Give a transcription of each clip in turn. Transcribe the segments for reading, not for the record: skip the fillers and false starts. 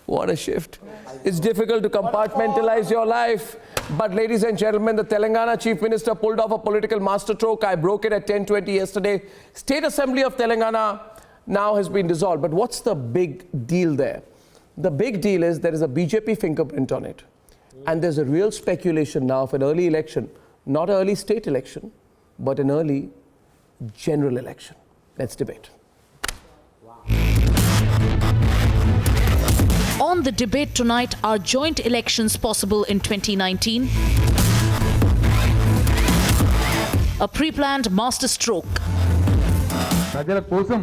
What a shift. It's difficult to compartmentalize your life. But ladies and gentlemen, the Telangana Chief Minister pulled off a political masterstroke. I broke it at 10:20 yesterday. State Assembly of Telangana now has been dissolved. But what's the big deal there? The big deal is there is a BJP fingerprint on it. And there's a real speculation now of an early election, not an early state election, but an early general election. Let's debate. On the debate tonight, are joint elections possible in 2019? A pre-planned masterstroke. ప్రజల కోసం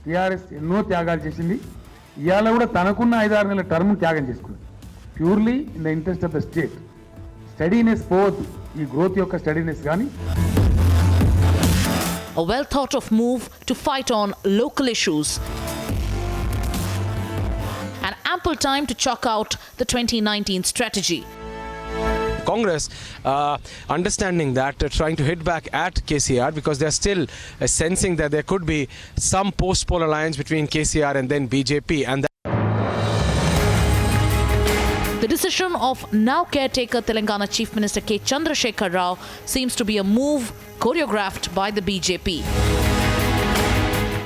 TRS ఎన్నో త్యాగాలు చేసింది. ఇవాళ కూడా తనకున్న 5-6 నెలల term త్యాగం చేసుకుంది. Purely in the interest of the state. Steadiness పోవద్దు, ఈ గ్రోత్ యొక్క స్టడీనెస్ కానీ. A well thought of move to fight on local issues. And ample time to chalk out the 2019 strategy. Congress understanding that, trying to hit back at KCR because they're still sensing that there could be some post-poll alliance between KCR and then BJP. And The decision of now caretaker Telangana Chief Minister K. Chandrasekhar Rao seems to be a move choreographed by the BJP.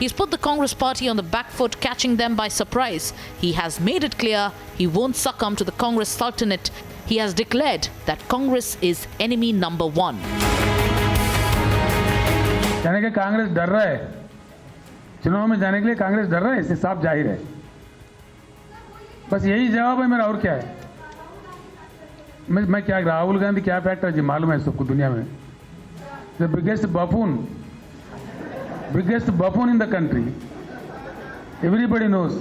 He's put the Congress party on the back foot, catching them by surprise. He has made it clear he won't succumb to the Congress sultanate. He has declared that Congress is enemy number one. जाने के कांग्रेस डर रहा है, चुनाव में जाने के लिए कांग्रेस डर रहा है, इससे साफ जाहिर है. बस यही जवाब है मेरा, और क्या है. मैं क्या, राहुल गांधी क्या फैक्टर है जी मालूम है सबको दुनिया में. The biggest buffoon in the country. Everybody knows.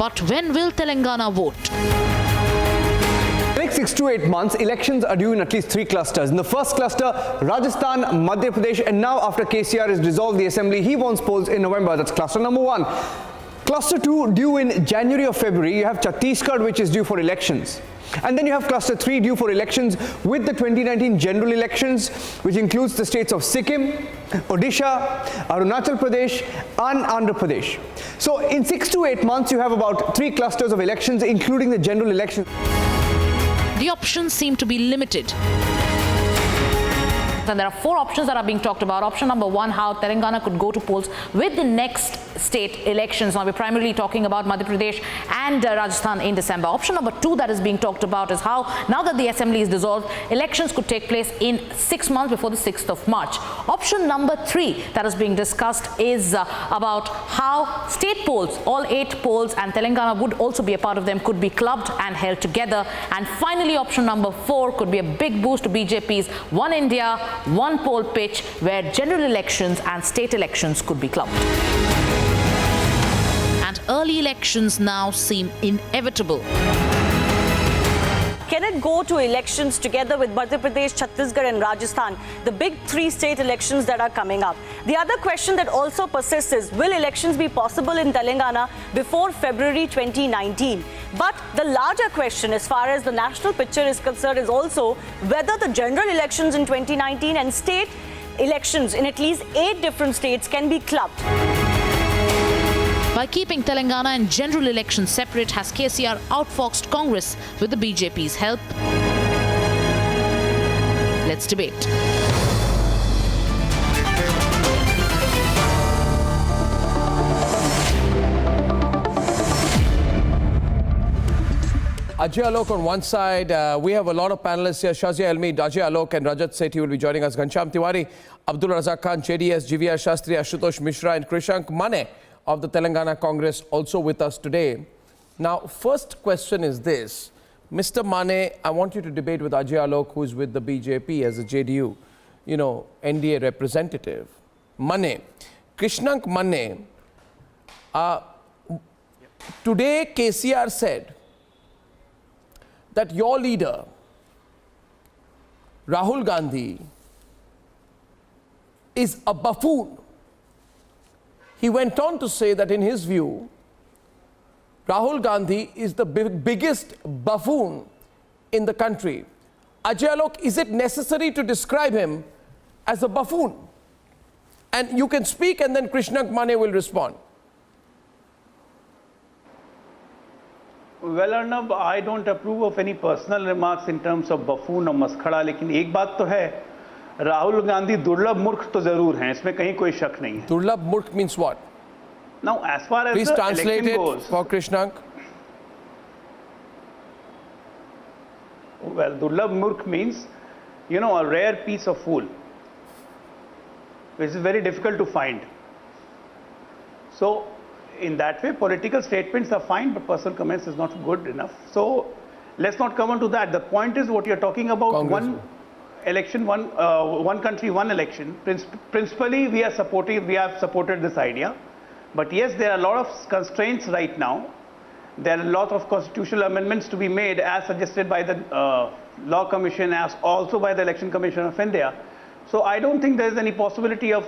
But when will Telangana vote? Next 6 to 8 months, elections are due in at least 3 clusters. In the first cluster, Rajasthan, Madhya Pradesh, and now after KCR has dissolved the assembly, he wants polls in November. That's cluster number 1. Cluster 2 due in January or February. You have Chhattisgarh, which is due for elections. And then you have cluster 3 due for elections with the 2019 general elections, which includes the states of Sikkim, Odisha, Arunachal Pradesh and Andhra Pradesh. So in 6 to 8 months, you have about 3 clusters of elections, including the general elections. The options seem to be limited. And there are 4 options that are being talked about. Option number 1, how Telangana could go to polls with the next state elections. Now we're primarily talking about Madhya Pradesh and Rajasthan in December. Option number 2 that is being talked about is how, now that the assembly is dissolved, elections could take place in 6 months before the 6th of March. Option number 3 that is being discussed is about how state polls, all 8 polls, and Telangana would also be a part of them, could be clubbed and held together. And finally, option number 4 could be a big boost to BJP's One India, One poll pitch, where general elections and state elections could be clubbed. And early elections now seem inevitable. Can it go to elections together with Madhya Pradesh, Chhattisgarh and Rajasthan, the big 3 state elections that are coming up? The other question that also persists is, will elections be possible in Telangana before February 2019? But the larger question as far as the national picture is concerned is also whether the general elections in 2019 and state elections in at least 8 different states can be clubbed. By keeping Telangana and general elections separate, has KCR outfoxed Congress with the BJP's help? Let's debate. Ajay Alok on one side. We have a lot of panelists here. Shazia Elmi, Ajay Alok and Rajat Sethi will be joining us. Ghanshyam Tiwari, Abdul Razak Khan, JDS, GVR Shastri, Ashutosh Mishra and Krishank Mane of the Telangana Congress also with us today. Now, first question is this. Mr. Mane, I want you to debate with Ajay Alok, who is with the BJP as a JDU, NDA representative. Mane, Krishank Mane, today KCR said that your leader, Rahul Gandhi, is a buffoon. He went on to say that in his view, Rahul Gandhi is the biggest buffoon in the country. Ajay Alok, is it necessary to describe him as a buffoon? And you can speak and then Krishnak Mane will respond. Well, Arnab, I don't approve of any personal remarks in terms of buffoon or maskhara, लेकिन एक बात तो है, राहुल गांधी दुर्लभ मूर्ख तो जरूर हैं, इसमें कहीं कोई शक नहीं है. Durlabh Murk means what? Now, as far as Please the translate election it goes, for Krishnak. well, durbh murkh means, a rare piece of fool, which is very difficult to find. So, in that way, political statements are fine, but personal comments is not good enough. So, let's not come on to that. The point is what you're talking about, Congress. one election, one country, one election. Principally, we have supported this idea. But yes, there are a lot of constraints right now. There are a lot of constitutional amendments to be made as suggested by the Law Commission, as also by the Election Commission of India. So I don't think there is any possibility of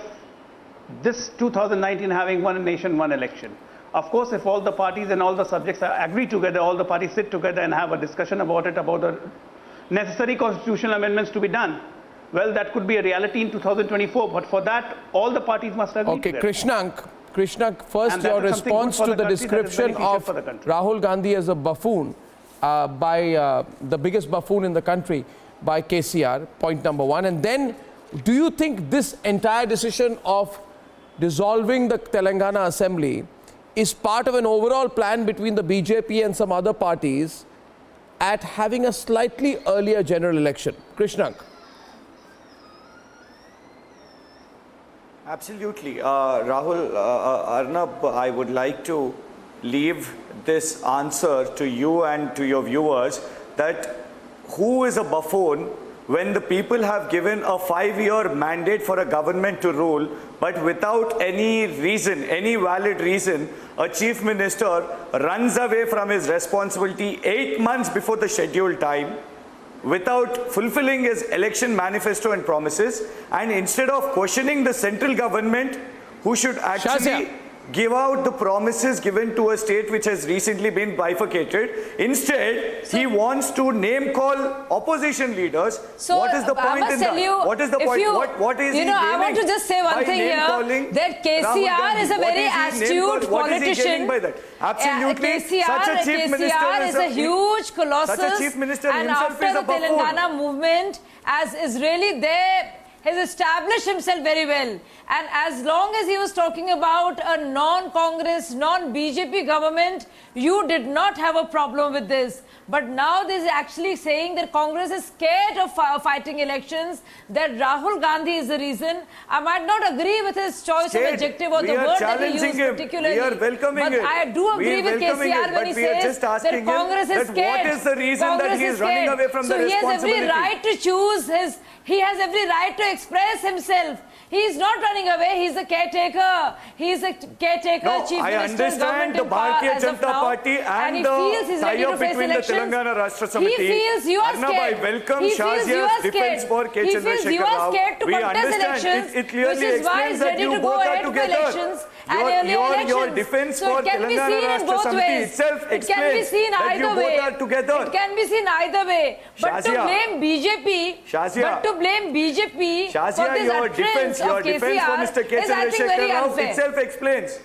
this 2019 having one nation, one election. Of course, if all the parties and all the subjects agree together, all the parties sit together and have a discussion about it, about the necessary constitutional amendments to be done, well, that could be a reality in 2024. But for that, all the parties must agree Okay, together. Krishnak, first And that your is something good response for to the the country, that is description beneficial of for the country. Rahul Gandhi as a buffoon by the biggest buffoon in the country by KCR, point number one. And then, do you think this entire decision of dissolving the Telangana Assembly is part of an overall plan between the BJP and some other parties at having a slightly earlier general election? Krishnak. Absolutely. Rahul, Arnab, I would like to leave this answer to you and to your viewers that who is a buffoon when the people have given a 5-year mandate for a government to rule, but without any reason, any valid reason, a chief minister runs away from his responsibility 8 months before the scheduled time, without fulfilling his election manifesto and promises, and instead of questioning the central government who should actually Shazia. give out the promises given to a state which has recently been bifurcated, instead he wants to name call opposition leaders. So, what is the I point must in tell that? you, What is the if point? you- What is he I want gaining to just say one by thing name here, calling that Rahul KCR Gandhi? is a What very is he name astute call- What is he gaining politician. by that? Absolutely. Such a chief minister KCR is a huge colossus. Such a chief minister and himself after is a the buffoon. Telangana movement, as is really there, has established himself very well. And as long as he was talking about a non-Congress, non-BJP government, you did not have a problem with this. But now this is actually saying that Congress is scared of fighting elections, that Rahul Gandhi is the reason. I might not agree with his choice Scared. of adjective or We the are word that he challenging used him. particularly. We are welcoming but it. I do We agree are with welcoming KCR it, when but he we are says just asking that him Congress is that what scared. is the reason that Congress he is is running scared. away from so the he has every responsibility? right to choose he has every right to express himself. He is not running away. He is a caretaker. He is a caretaker, No, chief I minister, understand government the in power Bharatiya as of Janata now, Party and he the feels he's ready to tie-up face between the elections. Telangana Rashtra Samiti. He feels you are Arnab, scared. I welcome He feels you Shazia's are defense scared. for K. He feels you Chandrasekhar are Rao. scared to We contest understand. elections, It clearly which is why explains he's that ready you to go both are ahead for together. elections and earlier Your elections. defense so for it can be Telangana seen in Rashtra both Samiti ways. itself It can be explains seen that you either both way. are together. It can be seen either way. But to Shazia. blame BJP, Shazia. but to blame BJP for Shazia, this your utterance defense of for KCR Mr. K. is, I think, very Chandrasekhar Rao unfair. itself explains.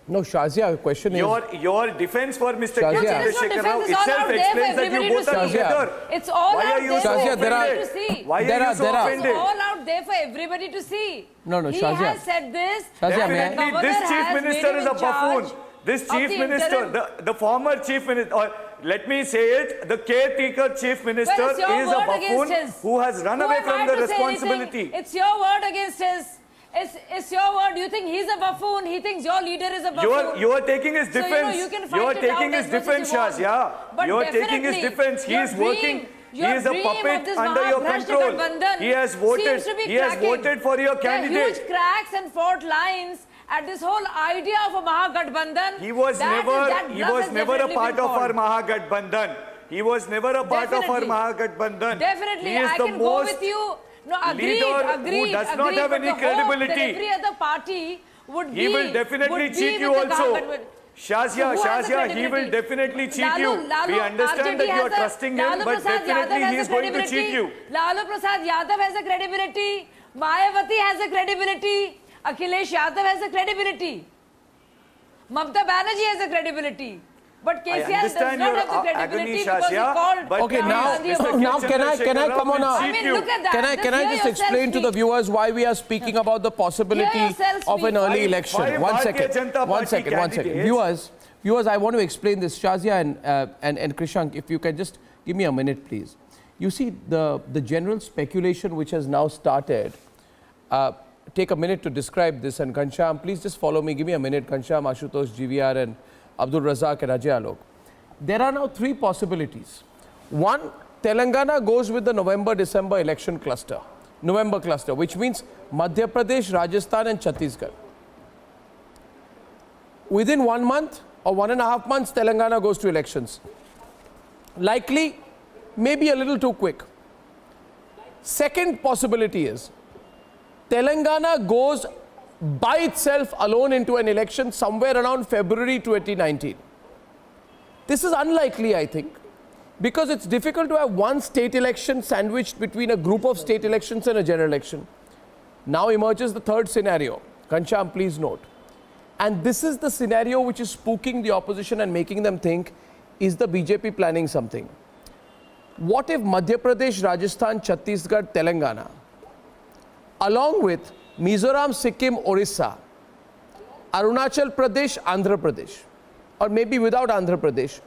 No, Shazia, the question is... Your defense for Mr. K. Shazia. Chandrasekhar Rao It's all itself out there explains for that you everybody both to are see. together. It's all Why out are you there so for Shazia, there are- everybody to see. Why There are are- you so there are- It's offended? all out there for everybody to see. No, he Shazia. has said this. Shazia, and may I- the governor This chief has minister made is him a in charge buffoon. This of chief the minister, interim. the former chief minister, or let me say it, the caretaker chief minister Well, it's your is a word buffoon against his. who has run Who away am from I the to say responsibility. anything? It's your word against his. It's your word. You think he's a buffoon. He thinks your leader is a buffoon. You are taking his So, defense. you can You fight are it taking out his as much defense, as you want. Shazia. But You are taking his definitely, defense. He your is working. dream- He your is a dream of puppet this under your Maharashtra control. Gadbandhan He has voted. seems to be He has cracking. voted for your There are candidate. huge cracks and fault lines at this whole idea of a Mahagadbandhan. He was never a part of our Mahagadbandhan. He was never a part of our Definitely. Mahagadbandhan. Definitely, He is I the can go most with you. No, agreed, leader agreed, who does agreed, not have but any the hope that credibility. every other party would He be, will definitely would be cheat you with the also. government. Shazia, So who has the Shazia, he will credibility? definitely cheat Lalu, you. We understand RJD that you are has a- trusting him, Lalu but Prasad definitely Yadav he has is a going to credibility. cheat you. Lalu Prasad Yadav has a credibility. Mayawati has a credibility. Akhilesh Yadav has a credibility. Mamata Banerjee has a credibility. But KCR does understand not your have the credibility agony, because he Shazia, called but Okay, Rahul now, Gandhi a buffoon. now can I come on? I mean, look at that. Can I just explain to the viewers why we are speaking about the possibility Hear yourself of an speak. early Why election? One Bharatiya second. Janata One Party second. One second. candidates- Viewers, I want to explain this. Shazia and Krishank, if you can just give me a minute, please. You see, the general speculation which has now started. Take a minute to describe this. And Ghanshyam, please just follow me. Give me a minute. Ghanshyam, Ashutosh, GVR, and Abdul Razak and Ajay Alok. There are now three possibilities. One, Telangana goes with the November-December election cluster. November cluster, which means Madhya Pradesh, Rajasthan and Chhattisgarh. Within 1 month or 1.5 months, Telangana goes to elections. Likely, maybe a little too quick. Second possibility is Telangana goes by itself alone into an election somewhere around February 2019. This is unlikely, I think, because it's difficult to have one state election sandwiched between a group of state elections and a general election. Now emerges the third scenario. Ghanshyam, please note. And this is the scenario which is spooking the opposition and making them think, is the BJP planning something? What if Madhya Pradesh, Rajasthan, Chhattisgarh, Telangana, along with Mizoram, Sikkim, Orissa, Arunachal Pradesh, Andhra Pradesh, or maybe without Andhra Pradesh,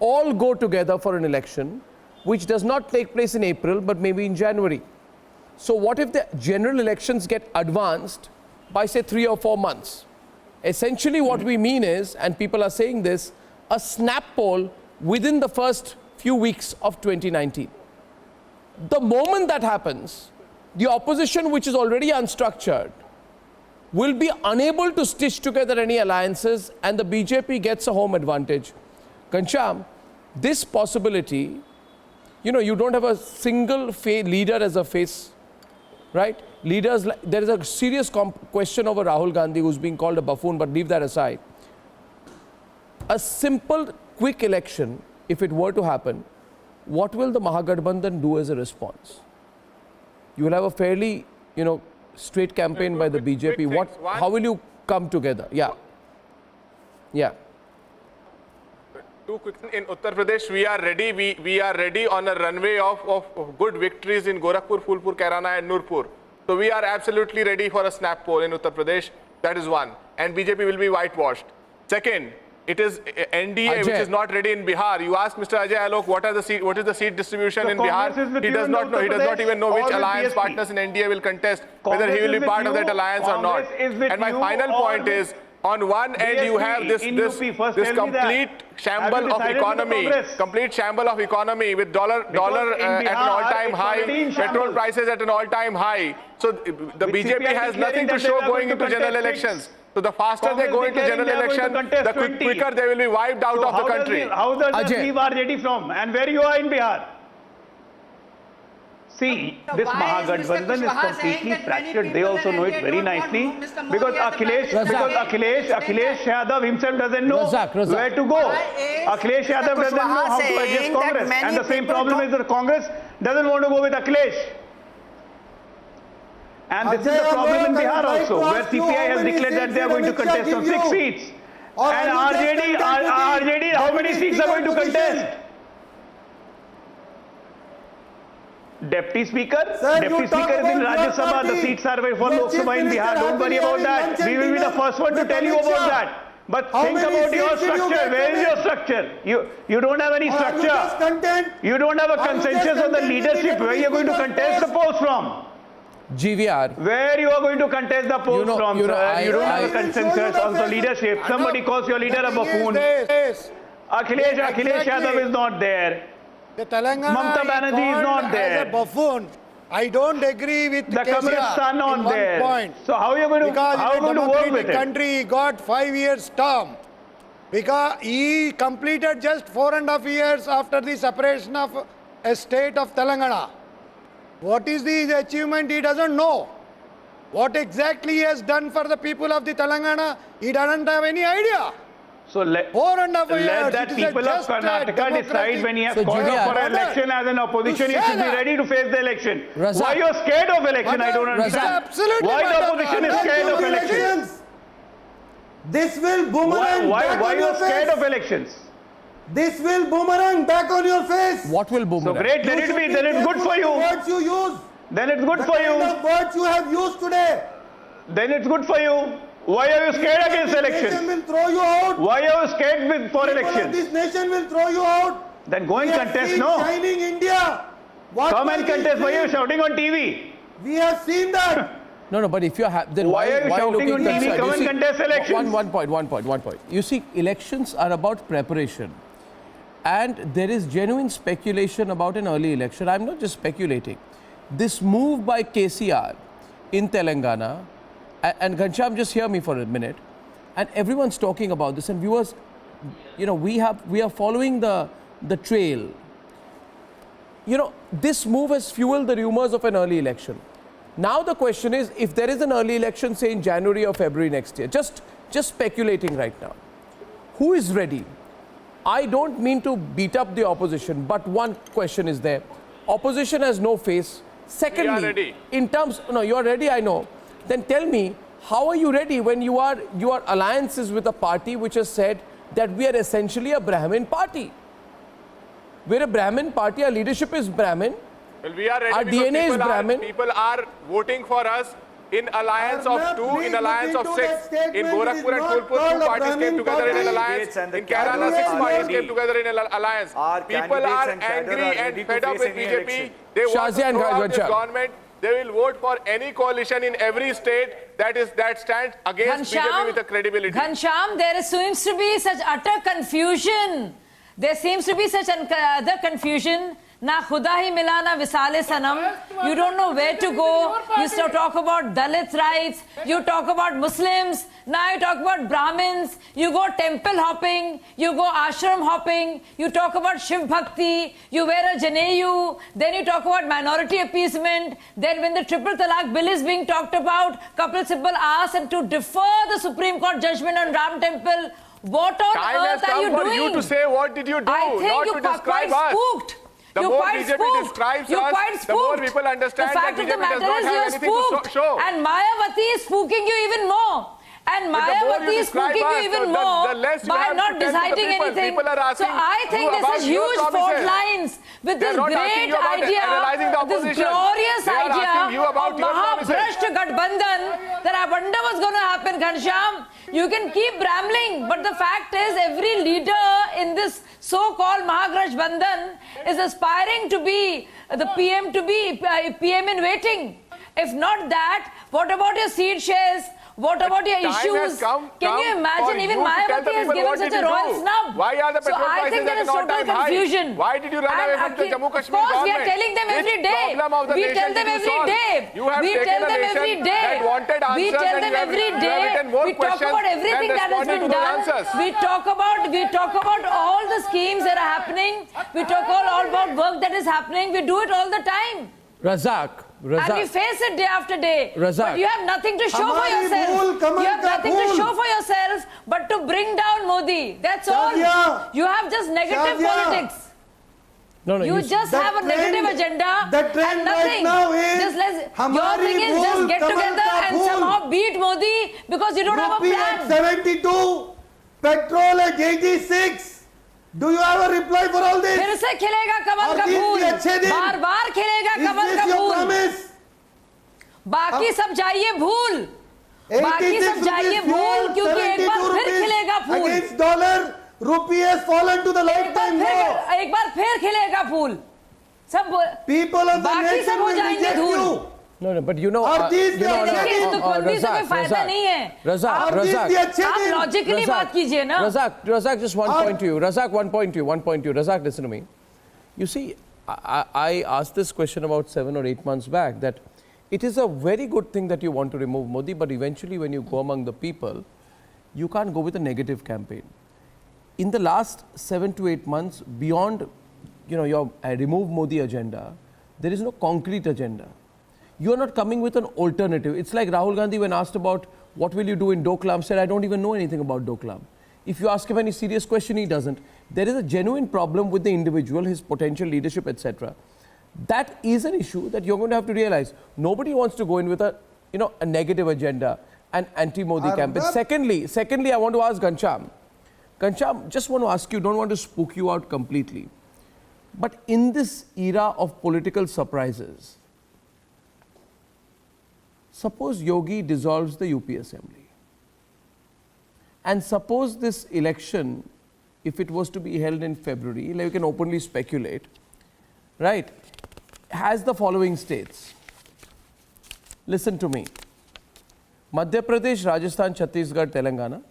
all go together for an election which does not take place in April but maybe in January. So what if the general elections get advanced by say 3 or 4 months? Essentially what we mean is, and people are saying this, a snap poll within the first few weeks of 2019. The moment that happens, the opposition, which is already unstructured, will be unable to stitch together any alliances and the BJP gets a home advantage. Ghanshyam, this possibility, you don't have a single leader as a face, right? Leaders, there is a serious question over Rahul Gandhi who's being called a buffoon, but leave that aside. A simple, quick election, if it were to happen, what will the Mahagathbandhan do as a response? You will have a fairly, straight campaign by the BJP. How will you come together? Yeah. Two quick things. In Uttar Pradesh, we are ready. We are ready on a runway of good victories in Gorakhpur, Phulpur, Kairana and Nurpur. So we are absolutely ready for a snap poll in Uttar Pradesh. That is one. And BJP will be whitewashed. Second, it is NDA Ajay, which is not ready in Bihar. You ask Mr. Ajay Alok what is the seat distribution in Bihar. He does not know. He does not even know which alliance partners in NDA will contest, whether he will be part of that alliance or not. And my final point is, on one end you have this complete shamble of economy, with dollar at an all-time high, petrol prices at an all-time high. So the BJP has nothing to show going into general elections. So the faster they go into general election, the quicker they will be wiped out of the country. How does that leave RJD from? And where you are in Bihar? See, this Mahagathbandhan is completely fractured. They also know it very nicely. Because Akhilesh Yadav himself doesn't know where to go. Akhilesh Yadav doesn't know how to adjust Congress. And the same problem is that Congress doesn't want to go with Akhilesh. And this is the problem in Bihar also, where CPI has declared that they are going to contest on 6 seats. And RJD, how many seats are going to contest? Deputy Speaker is in Rajya Sabha. The seats are for Lok Sabha in Bihar. Don't worry about that. We will be the first one to tell you about that. But think about your structure. Where is your structure? You don't have any structure. You don't have a consensus on the leadership where you are going to contest the post from. GVR. Where you are going to contest the post from, sir? You don't have a consensus on the leadership. Somebody calls your leader a buffoon. Akhilesh Yadav is not there. The Telangana Mamata Banerjee is not there. As a buffoon. I don't agree with the communists are not in there. 1 point. So how are you going to work with it? Country got 5 years term because he completed just 4.5 years after the separation of a state of Telangana. What is the achievement? He doesn't know. What exactly he has done for the people of the Telangana, he doesn't have any idea. So let 4.5 years. let that It is a people of just, Karnataka decide democratic- when he has So, called Julia- up for an election as an opposition. He You say should be that. ready to face the election. Razak. Why you're scared of election? I don't Madam, understand. absolutely, Why the madam. opposition is I'm scared of not elections? elections. This will boomerang Why back on you your scared face. of elections? This will boomerang back on your face. What will So boomerang? great, let You it should be. Then it's good careful for of the you. words you use. Then it's good The for kind you. of words you have used today. Then it's good for you. Why are you scared against This nation elections? will throw you out. Why are you scared for People of elections? this nation will throw you out. Then go and We have contest, seen no? Shining India. What Come was and this contest. Why are you dream? shouting on TV? We have seen that. No, but if you're then Why are you shouting looking on TV? concerned? Come You and see, contest elections. One point. You see, elections are about preparation. And there is genuine speculation about an early election. I'm not just speculating. This move by KCR in Telangana, and Ghanshyam, just hear me for a minute, and everyone's talking about this, and viewers, you know, we are following the trail. You know, this move has fueled the rumors of an early election. Now the question is, if there is an early election, say in January or February next year, just speculating right now, who is ready? I don't mean to beat up the opposition, but one question is there. Opposition has no face. Secondly, ready. in terms, no, you're ready, I know. Then tell me, how are you ready when you are alliances with a party which has said that we are essentially a Brahmin party? We're a Brahmin party, our leadership is Brahmin. Well, we are ready Our because DNA is people Brahmin. People are voting for us in alliance of Arnab, two, please in alliance look of into 6. that statement. In It Gorakhpur is and not Phulpur, called two a parties came Brahmin together in party. an alliance. Candidates and the In Kerala, cadre 6 are parties ready. came together in an alliance. Our People candidates are and cadre angry are and ready to fed up face with any BJP. election. They want to Shazia and throw out this Ghanshyam. government. They will vote for any coalition in every state that stands against BJP with a credibility. Ghanshyam, there seems to be such utter confusion. There seems to be such other confusion. Na khuda hi mila na visale sanam. You don't know where to go. You still talk about Dalit rights. You talk about Muslims. Now you talk about Brahmins. You go temple hopping. You go ashram hopping. You talk about Shiv Bhakti. You wear a Janeyu. Then you talk about minority appeasement. Then when the triple talaq bill is being talked about, Kapil Sibal asked him to defer the Supreme Court judgment on Ram Temple. What on Time has earth are you come for doing? you to say what did you do, I think not you to are describe quite us. spooked. The You're more quite BJP spooked. describes You're us, quite the more spooked. people understand the that fact of the BJP does matter not is have you're anything to spooked. show. And Mayawati is spooking you even more. And But the more Mayawati you is describe spooking you us, even the more less you by have not to tell to the deciding people. anything. People are So asking I think you this about is your huge fault promises. lines with They're this not asking great you about idea, analyzing the this opposition. glorious They are idea asking you about of your promises. Mahabhrashta Gadbandhan that I wonder what's going to happen, Ghanshyam. You can keep rambling, but the fact is every leader in this so-called Maharashtra Bandhan is aspiring to be the PM, to be PM in waiting. If not that, what about your seed shares? What about your Time issues? has come Can you for imagine you even to tell the Mayawati has people given what such did a you royal do? snub? Why are the So petrol I prices think there at is an total all-time high? confusion. Why did you run And away from the Jammu Kashmir Of course, we are government? telling them every Which day. problem of the We nation tell them did you every solve? day. You have We taken tell a them nation every day. that wanted We answers tell and them you have- every you have day. written more We talk questions about everything than that has responded been to those done. answers. We talk about all the schemes that are happening. We talk all about work that is happening. We do it all the time. Razak. And we face it day after day. Razak. But you have nothing to show for Hamari yourself. bhool, kamal You have ka nothing to bhool. show for yourself but to bring down Modi. That's all. Shazia. You have just negative Shazia. politics. No, You just The have a negative trend- agenda the trend and nothing. right now is just your Hamari thing is bhool, just get kamal together ka and bhool. somehow beat Modi because you don't have a Rupee at plan. 72, petrol at 86. Do you have a reply for all this? फिर से खिलेगा कमल और का दिन फूल के अच्छे दिन। बार बार खिलेगा Is Kamal this का your fool promise? बाकी सब जाइए भूल बाकी 86 सब जाइए rupees भूल fuel, क्योंकि एक 72 बार फिर rupees खिलेगा fool against dollar, rupee has fallen to the lifetime low. एक बार फिर खिलेगा फूल सब People of the बाकी nation सब हो will जाएंगे reject धूल you. No, but you know, और these you know, the देखिए, इस तुकबंदी से कोई फायदा नहीं है Razak, और these Razak. the अच्छे आप दिन. लॉजिकली बात कीजिए ना Razak, just one point to you. Razak, one point to you. Razak, listen to me. You see, I asked this question about 7 or 8 months back that it is a very good thing that you want to remove Modi, but eventually when you go among the people, you can't go with a negative campaign. In the last 7 to 8 months, beyond your remove Modi agenda, there is no concrete agenda. You are not coming with an alternative. It's like Rahul Gandhi when asked about what will you do in Doklam said, I don't even know anything about Doklam. If you ask him any serious question, he doesn't. There is a genuine problem with the individual, his potential leadership, etc. That is an issue that you're going to have to realize. Nobody wants to go in with a, a negative agenda, an anti-Modi campaign. Secondly, I want to ask Ghanshyam. Ghanshyam, just want to ask you, don't want to spook you out completely. But in this era of political surprises, suppose Yogi dissolves the UP Assembly. And suppose this election, if it was to be held in February, like we can openly speculate, right, has the following states. Listen to me. Madhya Pradesh, Rajasthan, Chhattisgarh, Telangana,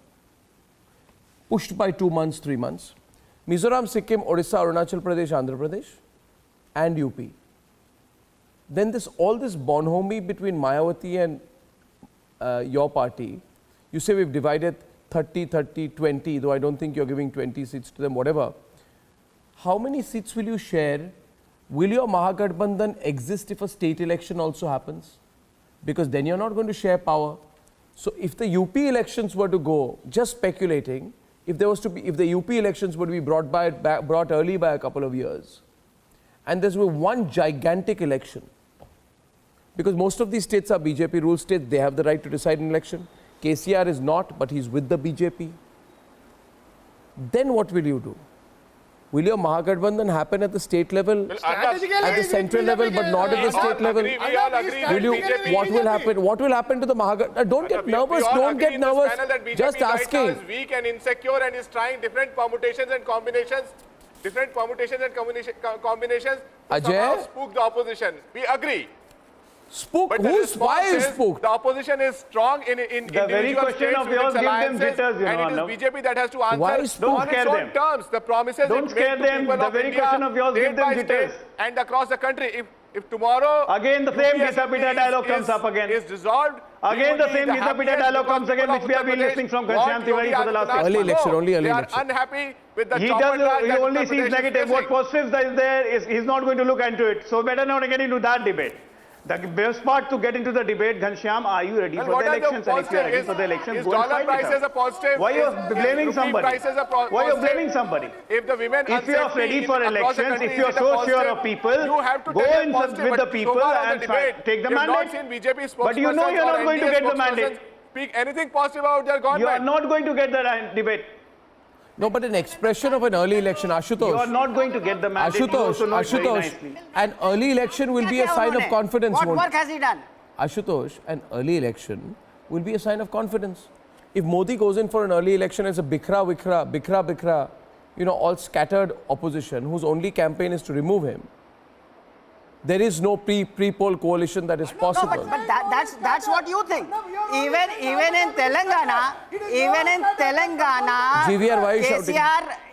pushed by 2 months, 3 months. Mizoram, Sikkim, Odisha, Arunachal Pradesh, Andhra Pradesh, and UP. Then all this bonhomie between Mayawati and your party, you say we've divided 30, 30, 20, though I don't think you're giving 20 seats to them, whatever. How many seats will you share? Will your Mahagathbandhan exist if a state election also happens? Because then you're not going to share power. So if the UP elections were to go, just speculating, if the UP elections were to be brought early by a couple of years, and there's one gigantic election, because most of these states are BJP ruled states, they have the right to decide an election. KCR is not, but he's with the BJP. Then what will you do? Will your Mahagathbandhan happen at the state level, at the central level, but not at the state level? What will happen? What will happen to the Mahagathbandhan? Don't get nervous. Don't get nervous. Just asking. Is weak and insecure and is trying different permutations and combinations. Ajay, to spook the opposition. We agree. Spook? Why is spooked? The opposition is strong in the very question of yours gives them jitters, and it is BJP that has to answer. Why is spooked? On its own terms. The promises don't scare them. The very question of yours gives them jitters. And across the country, if tomorrow again the same Gita Pita dialogue comes up again. Is dissolved. Again the same Gita Pita dialogue comes again, which we have been listening from Ghanshyam Tiwari for the last 6 months. Early election, only early election. They are unhappy with the He only sees negative. What positives is there is he's not going to look into it. So better not get into that debate. The best part to get into the debate, Ghanshyam, are you ready for the elections? And if you are ready for the elections, go and fight it out. Why are you blaming somebody? Why are you blaming somebody? If the women if you are ready for elections, if you are so sure of people, go in with the people and take the mandate. But you know you are not going to get the mandate. Speak anything positive about their government. You are not going to get the debate. No, but an expression of an early election, Ashutosh. You are not going to get the mandate. Ashutosh, an early election will be a sign of confidence. What work has he done? Ashutosh, an early election will be a sign of confidence. If Modi goes in for an early election as a bikra, all scattered opposition whose only campaign is to remove him, there is no pre-poll coalition that is possible. No, but that's what you think. Even in Telangana, GVR, why are you shouting?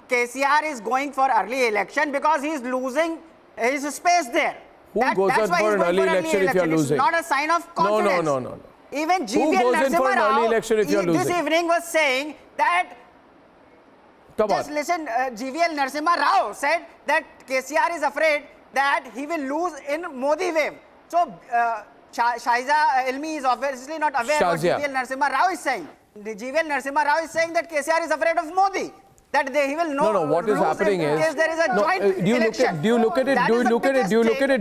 KCR is going for early election because he's losing his space there. Who goes on for an early election if you're losing? It's not a sign of confidence. No. Even Who goes in for an early election if you're losing? This evening was saying that. Just listen, GVL Narasimha Rao said that KCR is afraid that he will lose in Modi wave. So, Shaiza Ilmi is obviously not aware what GVL Narasimha Rao is saying. The GVL Narasimha Rao is saying that KCR is afraid of Modi. That he will know. No, what is happening is, there is a joint election. Do you look at it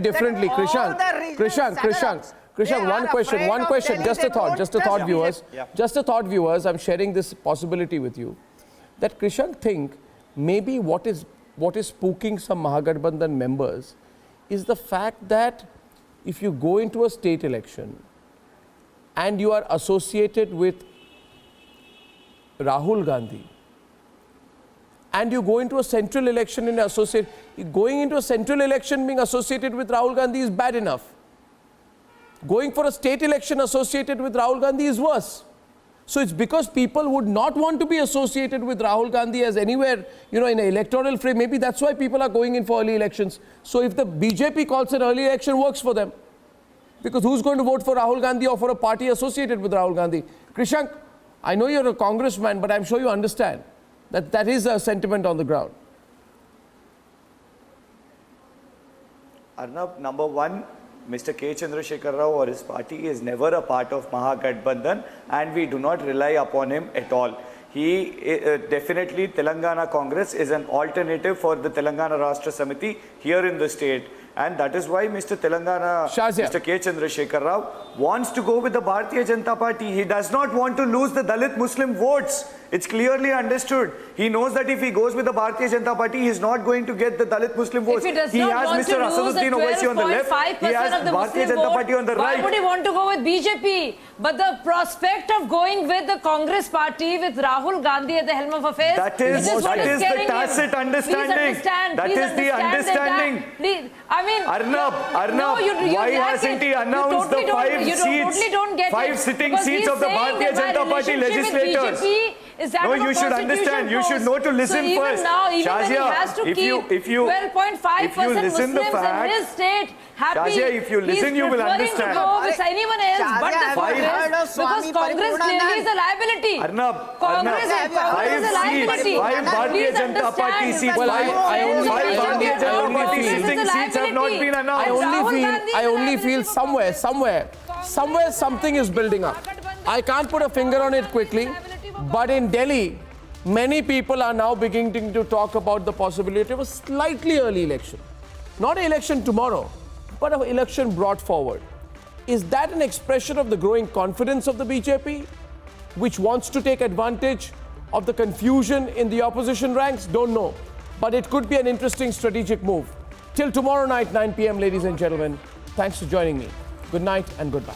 differently? Krishank, one question, just a thought, viewers, I'm sharing this possibility with you. That Krishank think maybe what is spooking some Mahagathbandhan members is the fact that if you go into a state election and you are associated with Rahul Gandhi and you go into a central election and going into a central election being associated with Rahul Gandhi is bad enough. Going for a state election associated with Rahul Gandhi is worse. So it's because people would not want to be associated with Rahul Gandhi as anywhere, in an electoral frame. Maybe that's why people are going in for early elections. So if the BJP calls an early election, works for them. Because who's going to vote for Rahul Gandhi or for a party associated with Rahul Gandhi? Krishank, I know you're a congressman, but I'm sure you understand that that is a sentiment on the ground. Arnab, number one, Mr. K. Chandrasekhar Rao or his party is never a part of Mahagathbandhan and we do not rely upon him at all. definitely Telangana Congress is an alternative for the Telangana Rashtra Samiti here in the state. And that is why Mr. Shazia. Mr. K. Chandrasekhar Rao wants to go with the Bharatiya Janata Party. He does not want to lose the Dalit Muslim votes. It's clearly understood. He knows that if he goes with the Bharatiya Janata Party, he is not going to get the Dalit Muslim votes. If he does He not has want Mr. to lose the Asaduddin Owaisi on the left. 12.5% He has of the Bharatiya Muslim Janata vote, Party on the why right. would he want to go with BJP? But the prospect of going with the Congress party with Rahul Gandhi at the helm of affairs, That is what the scaring him. tacit understanding. Please understand. That Please is the understand understanding. Please, I mean, Arnab, no, you why lack hasn't it. he You announced totally the don't- 5 you seats, totally don't get 5 it. sitting Because seats he's of the saying Bharatiya that my Janata Party relationship with legislators? BJP is that No, of a you should persecution understand. You should force. know to listen so even first. now, even when he Shazia, has to if you- keep if you- 12.5% listen the Muslims fact- in his state happy, Shazia, if you listen, you will he's preferring understand. to go with anyone else Shazia, but the have you Congress, heard of because Swami Congress clearly Paripoornanand? is a liability. Arnab, Congress is a 5 liability. seats, 5 Bharatiya Please Janata Party understand. seats, Well, I 5 only- Bharatiya I only Janata Party feel- sitting seats have not been I announced. only feel somewhere something is building up. I can't put a finger on it quickly, but in Delhi, many people are now beginning to talk about the possibility of a slightly early election. Not an election tomorrow, but an election brought forward. Is that an expression of the growing confidence of the BJP, which wants to take advantage of the confusion in the opposition ranks? Don't know. But it could be an interesting strategic move. Till tomorrow night, 9 p.m., ladies and gentlemen, thanks for joining me. Good night and goodbye.